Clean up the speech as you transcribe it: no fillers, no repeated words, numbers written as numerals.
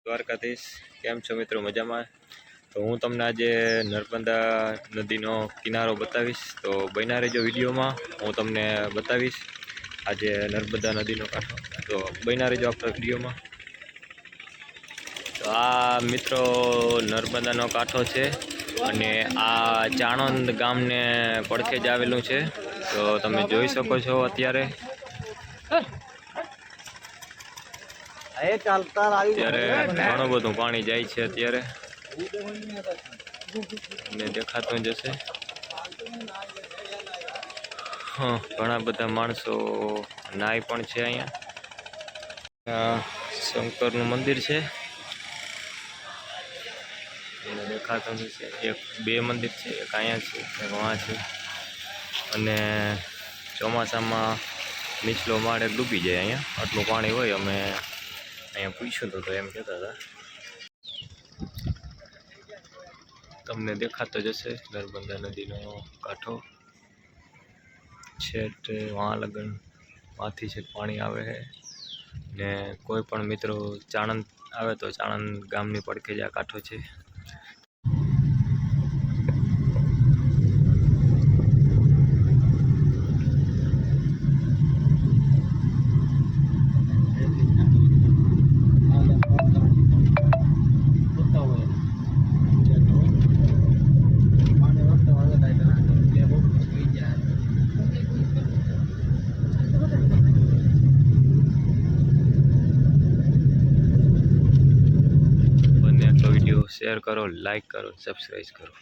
દ્વારકાધીશ કેમ છો મિત્રો મજામાં? તો હું તમને આજે નર્મદા નદીનો કિનારો બતાવીશ. તો બન્યા રહેજો વિડીયોમાં, હું તમને બતાવીશ આજે નર્મદા નદીનો કાંઠો. તો બન્યા રહેજો આપણા વિડીયોમાં. તો આ મિત્રો નર્મદાનો કાંઠો છે અને આ ચાણંદ ગામને પડખે જ આવેલું છે. તો તમે જોઈ શકો છો અત્યારે ઘણું બધું પાણી જાય છે અત્યારે, તમને દેખાતું જ હશે. હા, ઘણા બધા માણસો નાય પણ છે અહીંયા. શંકરનું મંદિર છે, તમને દેખાતું છે. બે મંદિર છે, એક અહીંયા છે એક વहाँ છે. અને ચોમાસામાં નીચલો માળ ડૂબી જાય અહીંયા, આટલું પાણી હોય. અમે અહીંયા પૂછ્યું તો એમ કહેતા હતા. તમને દેખાતો જ હશે નર્મદા નદીનો કાંઠો. છેટ વहाँ લગન માંથી છે પાણી આવે છે. ને કોઈ પણ મિત્રો ચાણંદ આવે તો ચાણંદ ગામની પડખે જ આ કાંઠો છે. વિડીયો શેર કરો, લાઈક કરો, સબસ્ક્રાઈબ કરો.